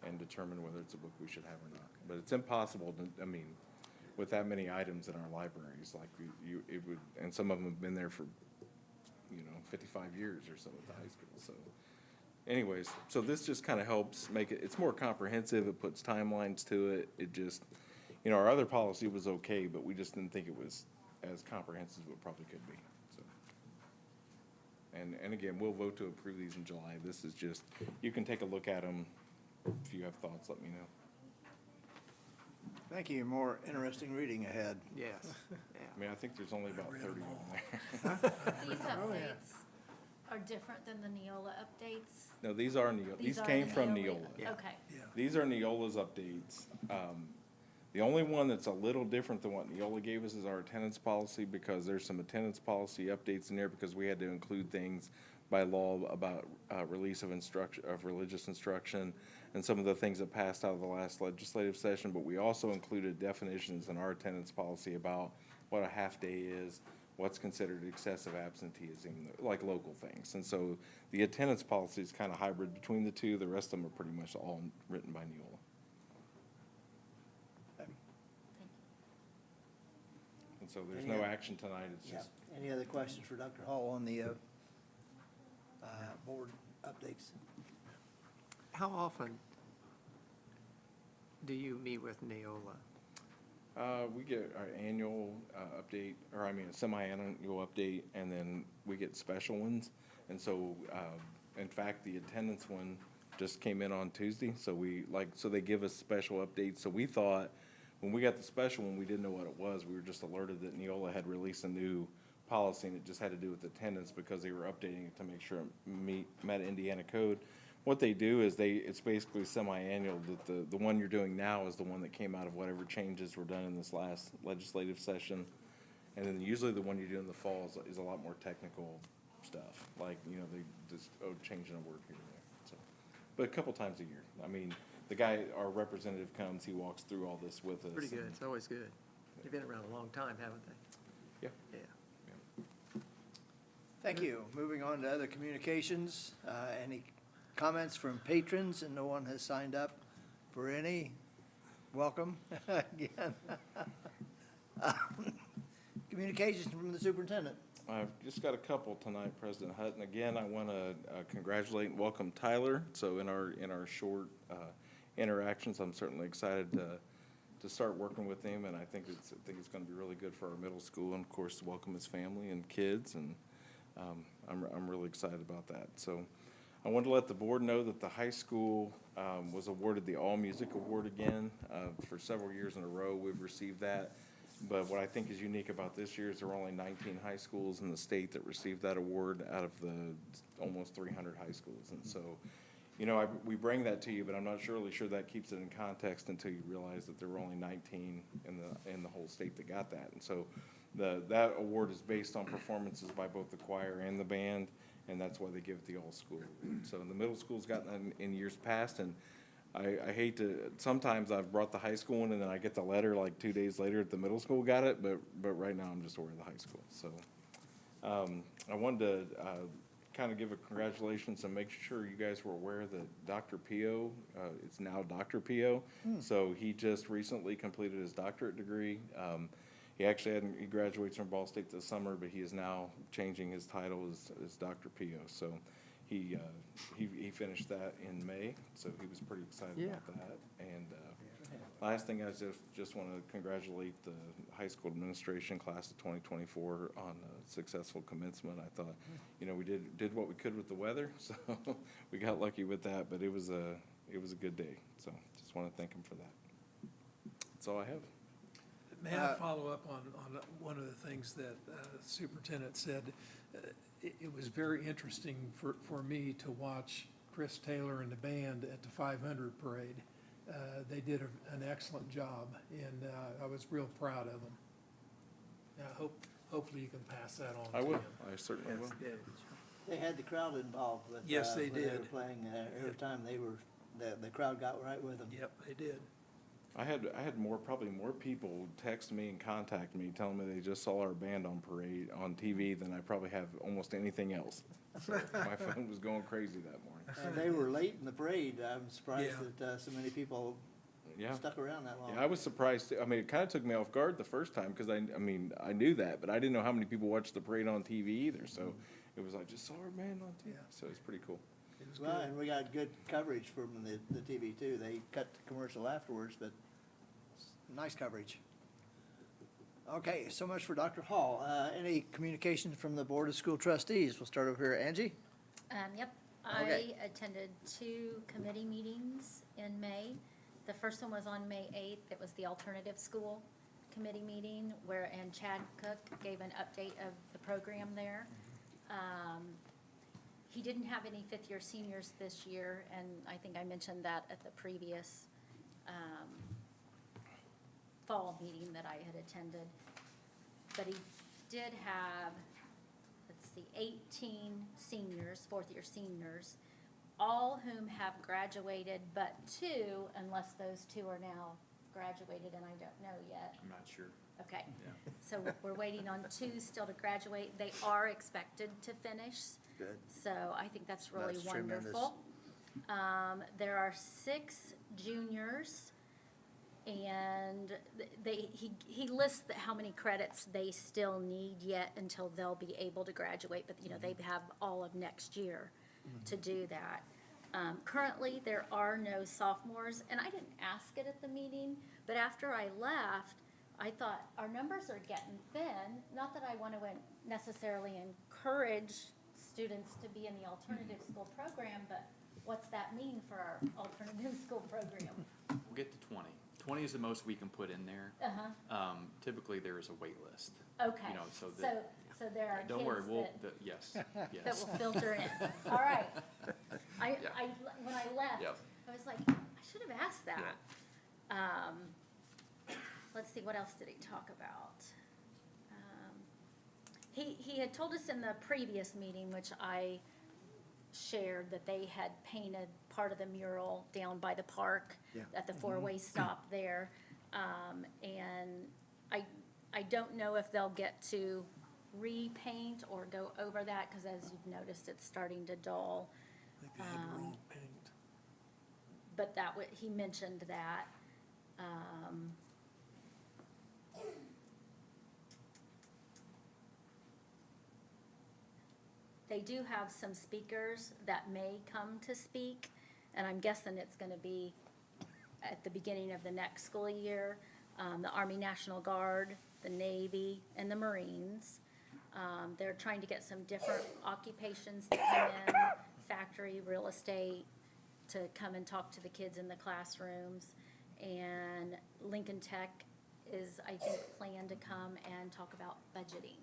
and determine whether it's a book we should have or not. But it's impossible to, with that many items in our libraries, like it would, and some of them have been there for, 55 years or so at the high school, so. Anyways, so this just kind of helps make it, it's more comprehensive, it puts timelines to it, it just, our other policy was okay, but we just didn't think it was as comprehensive as it probably could be, so. And again, we'll vote to approve these in July. This is just, you can take a look at them. If you have thoughts, let me know. Thank you. More interesting reading ahead. Yes, I mean, I think there's only about 30 on there. These updates are different than the Neola updates. No, these are Neola. These are came the from Neola. Neola. Okay. These are Neola's updates. The only one that's a little different than what Neola gave us is our attendance policy, because there's some attendance policy updates in there because we had to include things by law about release of religious instruction and some of the things that passed out of the last legislative session, but we also included definitions in our attendance policy about what a half-day is, what's considered excessive absenteeism, like local things. And so the attendance policy is kind of hybrid between the two. The rest of them are pretty much all written by Neola. And so there's no action tonight, it's just. Any other questions for Dr. Hall on the board updates? How often do you meet with Neola? We get our annual update, or I mean, a semi-annual update, and then we get special ones. And so, in fact, the attendance one just came in on Tuesday, so so they give us special updates. So we thought, when we got the special one, we didn't know what it was. We were just alerted that Neola had released a new policy, and it just had to do with attendance because they were updating it to make sure it met Indiana code. What they do is it's basically semi-annual, that the one you're doing now is the one that came out of whatever changes were done in this last legislative session. And then usually the one you do in the fall is a lot more technical stuff, like, they just, changing a word here and there, so. But a couple times a year. I mean, the guy, our representative comes, he walks through all this with us. Pretty good, and- it's always good. They've been around a long time, haven't they? Yeah. Yeah. Thank you. Moving on to other communications. Any comments from patrons, and no one has signed up for any? Welcome again. Communications from the superintendent. I've just got a couple tonight, President Hutton. Again, I want to congratulate and welcome Tyler. So in our short interactions, I'm certainly excited to start working with him, and I think it's going to be really good for our middle school, and of course, to welcome his family and kids, and I'm really excited about that. So I wanted to let the board know that the high school was awarded the All Music Award again. For several years in a row, we've received that. But what I think is unique about this year is there were only 19 high schools in the state that received that award out of the almost 300 high schools. And so, we bring that to you, but I'm not really sure that keeps it in context until you realize that there were only 19 in the whole state that got that. And so that award is based on performances by both the choir and the band, and that's why they give it the all-school award. So the middle school's gotten that in years past, and I hate to, sometimes I've brought the high school one and then I get the letter like 2 days later that the middle school got it, but right now I'm just aware of the high school. So I wanted to kind of give a congratulations and make sure you guys were aware that Dr. Pio, it's now Dr. Pio. So he just recently completed his doctorate degree. He actually he graduates from Ball State this summer, but he is now changing his title as Dr. Pio. So he finished that in May, so he was pretty excited about that. And last thing, I just want to congratulate the high school administration class of 2024 on a successful commencement. I thought, we did what we could with the weather, so we got lucky with that. But it was a good day, so just want to thank him for that. That's all I have. May I follow up on one of the things that the superintendent said? It was very interesting for me to watch Chris Taylor and the band at the 500 parade. They did an excellent job, and I was real proud of them. Hopefully you can pass that on to I will. him. I certainly will. They had the crowd involved with. Yes, they when They were did. playing, every time the crowd got right with them. Yep, they did. I had probably more people text me and contact me telling me they just saw our band on parade on TV than I probably have almost anything else. So my phone was going crazy that morning. And they were late in the parade. I'm surprised Yeah. that so many people Yeah. stuck around that long. Yeah, I was surprised. I mean, it kind of took me off guard the first time because I mean, I knew that, but I didn't know how many people watched the parade on TV either. So it was like, just saw our man on TV. So it's pretty cool. Well, and we got good coverage from the TV too. They cut the commercial afterwards, but it's nice coverage. Okay, so much for Dr. Hall. Any communications from the Board of School Trustees? We'll start over here. Angie? Yep, Okay. I attended 2 committee meetings in May. The first one was on May 8th. It was the Alternative School Committee meeting and Chad Cook gave an update of the program there. He didn't have any fifth-year seniors this year, and I think I mentioned that at the previous fall meeting that I had attended. But he did have, let's see, 18 seniors, fourth-year seniors, all whom have graduated but 2, unless those 2 are now graduated, and I don't know yet. I'm not sure. Okay, Yeah. so we're waiting on 2 still to graduate. They are expected to finish. Good. So I think that's really That's tremendous. wonderful. There are 6 juniors, and he lists how many credits they still need yet until they'll be able to graduate, but, they have all of next year to do that. Currently, there are no sophomores, and I didn't ask it at the meeting, but after I left, I thought, our numbers are getting thin. Not that I want to necessarily encourage students to be in the alternative school program, but what's that mean for our alternative school program? We'll get to 20. 20 is the most we can put in there. Uh-huh, Typically, there is a wait list. okay. You know, so that, So there are don't worry, kids yes, that yes. will filter in. All right. Yeah. When I left, Yep. I was like, I should have asked that. Let's see, what else did he talk about? He had told us in the previous meeting, which I shared, that they had painted part of the mural down by the park at the four-way stop there. And I don't know if they'll get to repaint or go over that, because as you've noticed, it's starting to dull. I think they had to repaint. But he mentioned that. They do have some speakers that may come to speak, and I'm guessing it's gonna be at the beginning of the next school year. The Army National Guard, the Navy, and the Marines. They're trying to get some different occupations to come in, factory, real estate, to come and talk to the kids in the classrooms. And Lincoln Tech is, I think, planned to come and talk about budgeting.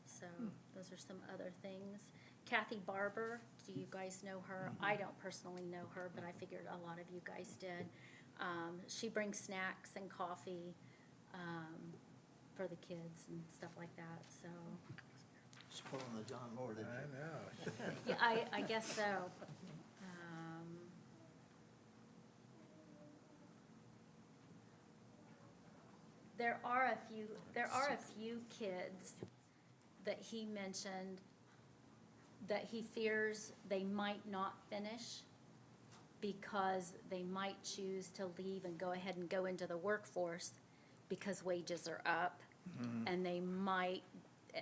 So those are some other things. Kathy Barber, do you guys know her? I don't personally know her, but I figured a lot of you guys did. She brings snacks and coffee for the kids and stuff like that, so. Spoiling the John Moore, didn't you? I know. Yeah, I guess so. There are a few kids that he mentioned that he fears they might not finish because they might choose to leave and go ahead and go into the workforce because wages are up, and they might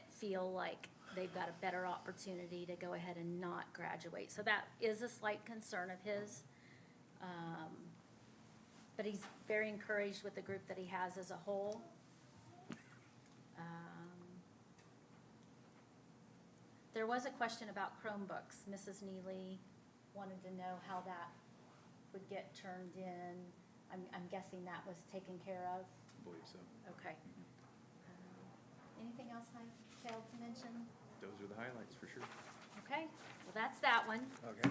feel like they've got a better opportunity to go ahead and not graduate. So that is a slight concern of his. But he's very encouraged with the group that he has as a whole. There was a question about Chromebooks. Mrs. Neely wanted to know how that would get turned in. I'm guessing that was taken care of. I believe so. Okay. Anything else I failed to mention? Those are the highlights for sure. Okay, well, that's that one. Okay.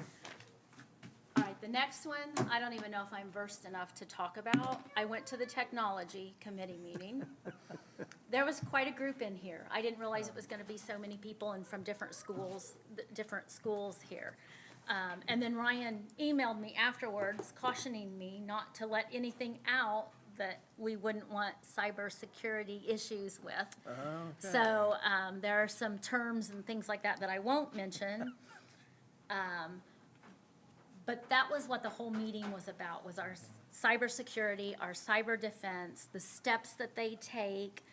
All right, the next one, I don't even know if I'm versed enough to talk about. I went to the technology committee meeting. There was quite a group in here. I didn't realize it was gonna be so many people and from different schools here. And then Ryan emailed me afterwards cautioning me not to let anything out that we wouldn't want cybersecurity issues with. Okay. So, there are some terms and things like that that I won't mention. But that was what the whole meeting was about, was our cybersecurity, our cyber defense, the steps that they take,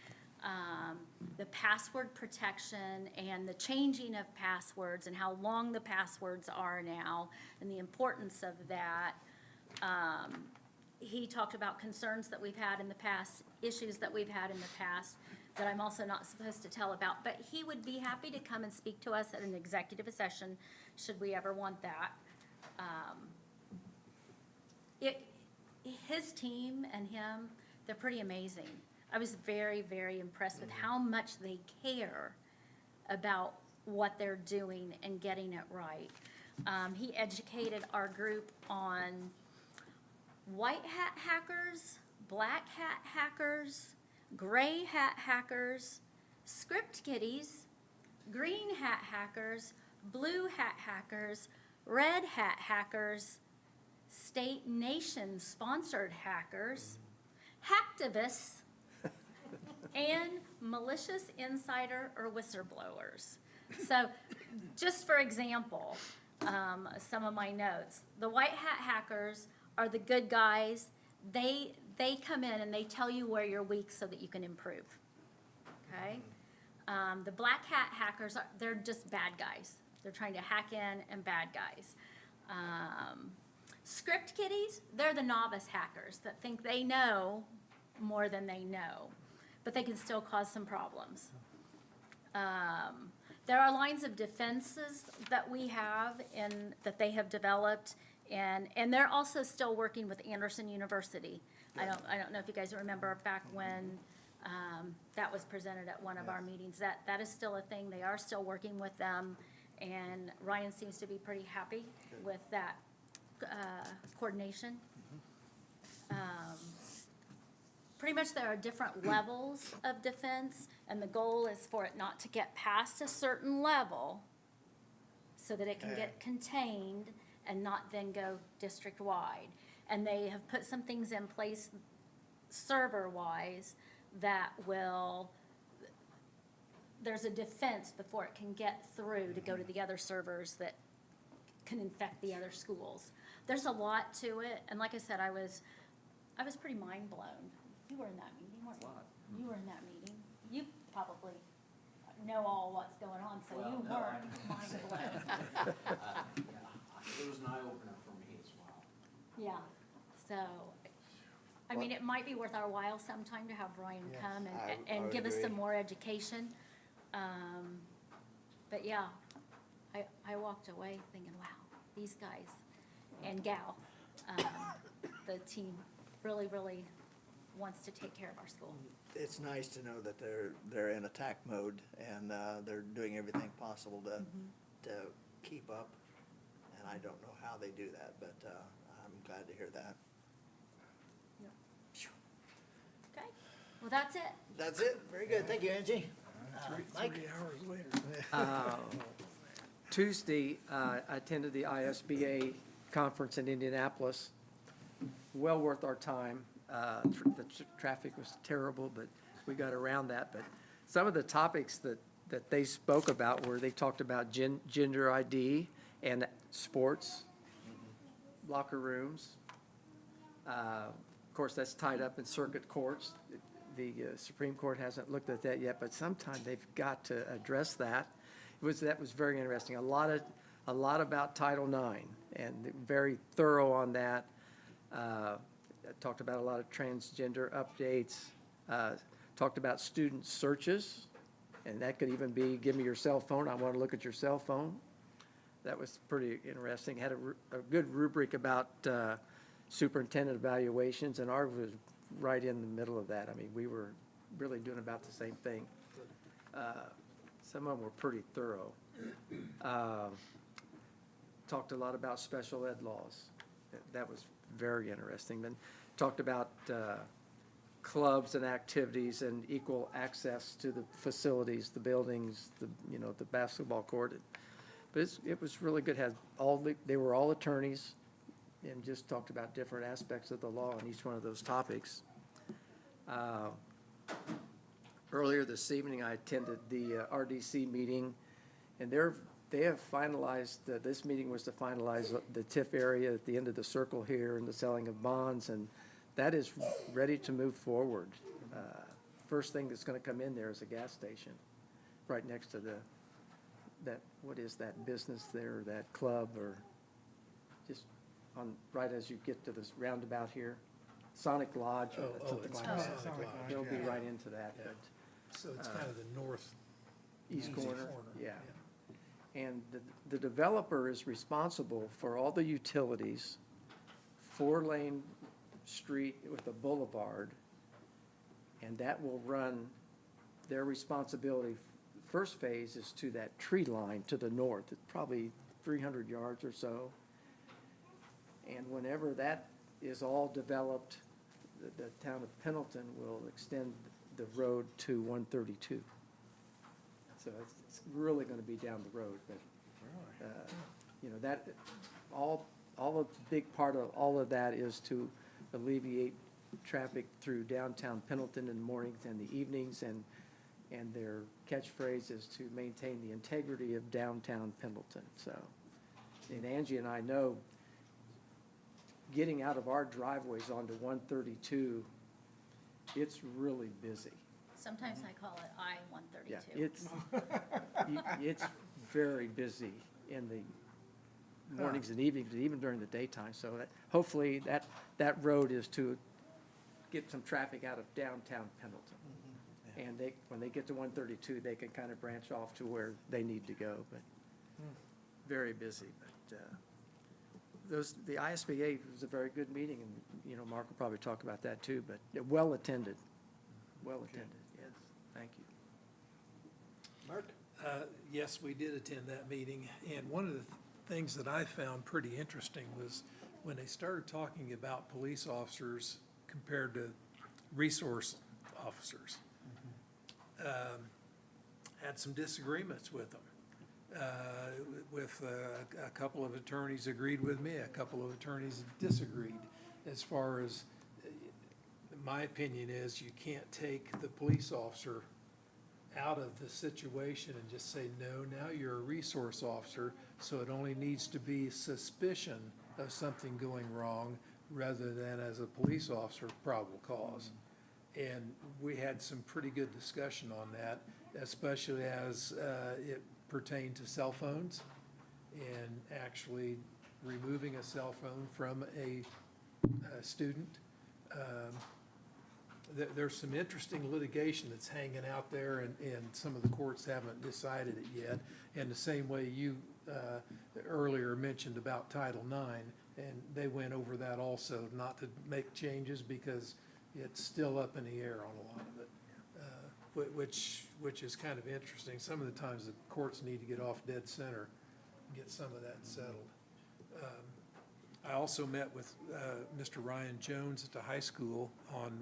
the password protection and the changing of passwords and how long the passwords are now and the importance of that. He talked about concerns that we've had in the past, issues that we've had in the past that I'm also not supposed to tell about. But he would be happy to come and speak to us at an executive session, should we ever want that. His team and him, they're pretty amazing. I was very, very impressed with how much they care about what they're doing and getting it right. He educated our group on white hat hackers, black hat hackers, gray hat hackers, script kiddies, green hat hackers, blue hat hackers, red hat hackers, state nation sponsored hackers, hacktivists, and malicious insider or whistleblowers. So just for example, some of my notes, the white hat hackers are the good guys. They come in and they tell you where you're weak so that you can improve, okay? The black hat hackers, they're just bad guys. They're trying to hack in and bad guys. Script kiddies, they're the novice hackers that think they know more than they know, but they can still cause some problems. There are lines of defenses that we have and that they have developed, and they're also still working with Anderson University. I don't know if you guys remember back when that was presented at one of our meetings. That is still a thing. They are still working with them, and Ryan seems to be pretty happy with that coordination. Pretty much there are different levels of defense, and the goal is for it not to get past a certain level so that it can get contained and not then go district-wide. And they have put some things in place server-wise that will, there's a defense before it can get through to go to the other servers that can infect the other schools. There's a lot to it, and like I said, I was pretty mind-blown. You were in that meeting, weren't you? You were in that meeting. You probably know all what's going on, so you weren't mind-blown. It was an eye-opener for me as well. Yeah, so, I mean, it might be worth our while sometime to have Ryan come I and would give us agree. some more education. But yeah, I walked away thinking, wow, these guys and gal, the team really, really wants to take care of our school. It's nice to know that they're in attack mode and they're doing everything possible to keep up. And I don't know how they do that, but I'm glad to hear that. Okay, well, that's it. That's it. Very good. Thank you, Angie. Mike? 3 hours later. Tuesday, I attended the ISBA conference in Indianapolis. Well worth our time. The traffic was terrible, but we got around that. But some of the topics that they spoke about were, they talked about gender ID and sports, locker rooms. Of course, that's tied up in circuit courts. The Supreme Court hasn't looked at that yet, but sometime they've got to address that. That was very interesting. A lot about Title IX, and very thorough on that. Talked about a lot of transgender updates. Talked about student searches, and that could even be, give me your cell phone, I want to look at your cell phone. That was pretty interesting. Had a good rubric about superintendent evaluations, and ours was right in the middle of that. I mean, we were really doing about the same thing. Some of them were pretty thorough. Talked a lot about special ed laws. That was very interesting. Then talked about clubs and activities and equal access to the facilities, the buildings, the basketball court. But it was really good. They were all attorneys, and just talked about different aspects of the law on each one of those topics. Earlier this evening, I attended the RDC meeting, and they're They have finalized, this meeting was to finalize the TIF area at the end of the circle here and the selling of bonds, and that is ready to move forward. First thing that's gonna come in there is a gas station, right next to what is that business there, that club, or just right as you get to this roundabout here, Sonic Lodge, or something it's like Sonic that. Lodge, They'll be yeah. right into that, Yeah. but. So it's kind of the north. East easy corner, yeah. And the developer is responsible for all the utilities, 4-lane street with a boulevard, and that will run, their responsibility, first phase is to that tree line to the north, it's probably 300 yards or so. And whenever that is all developed, the town of Pendleton will extend the road to 132. So it's really gonna be down the road, but, you know, that, all a big part of all of that is to alleviate traffic through downtown Pendleton in the mornings and the evenings, and their catchphrase is to maintain the integrity of downtown Pendleton, so. And Angie and I know, getting out of our driveways onto 132, it's really busy. Sometimes I call it I-132. Yeah, it's very busy in the mornings and evenings, even during the daytime. So hopefully that road is to get some traffic out of downtown Pendleton. And when they get to 132, they can kind of branch off to where they need to go, but very busy. But the ISBA was a very good meeting, and, you know, Mark will probably talk about that too, but well attended, yes, thank you. Mark? Yes, we did attend that meeting, and one of the things that I found pretty interesting was when they started talking about police officers compared to resource officers. Had some disagreements with them. A couple of attorneys agreed with me, a couple of attorneys disagreed. As far as, my opinion is, you can't take the police officer out of the situation and just say, no, now you're a resource officer, so it only needs to be suspicion of something going wrong rather than as a police officer, probable cause. And we had some pretty good discussion on that, especially as it pertained to cell phones and actually removing a cell phone from a student. There's some interesting litigation that's hanging out there, and some of the courts haven't decided it yet. And the same way you earlier mentioned about Title IX, and they went over that also, not to make changes because it's still up in the air on a lot of it, which is kind of interesting. Some of the times the courts need to get off dead center and get some of that settled. I also met with Mr. Ryan Jones at the high school on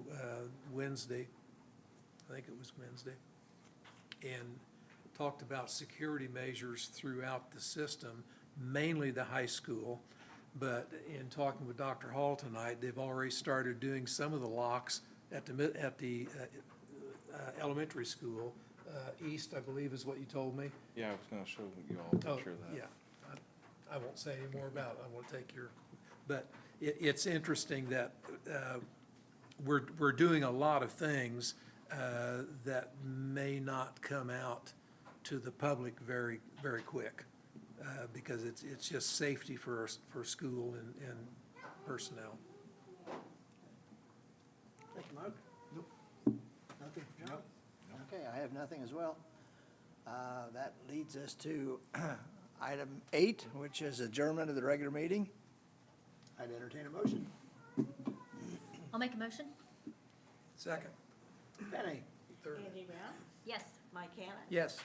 Wednesday, I think it was Wednesday, and talked about security measures throughout the system, mainly the high school. But in talking with Dr. Hall tonight, they've already started doing some of the locks at the elementary school. East, I believe, is what you told me. Yeah, I was gonna show you all a picture of that. Yeah, I won't say any more about it. I won't take your, but it's interesting that we're doing a lot of things that may not come out to the public very, very quick. Because it's just safety for school and personnel. Thank you, Mark. Nothing, John? Okay, I have nothing as well. That leads us to item 8, which is adjournment of the regular meeting. I'd entertain a motion. I'll make a motion. Second. Penny? Third. Angie Brown? Yes. Mike Hanna? Yes.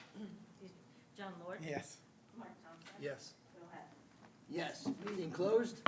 John Lord? Yes. Mark Thompson? Yes. Bill Hatt? Yes, meeting closed.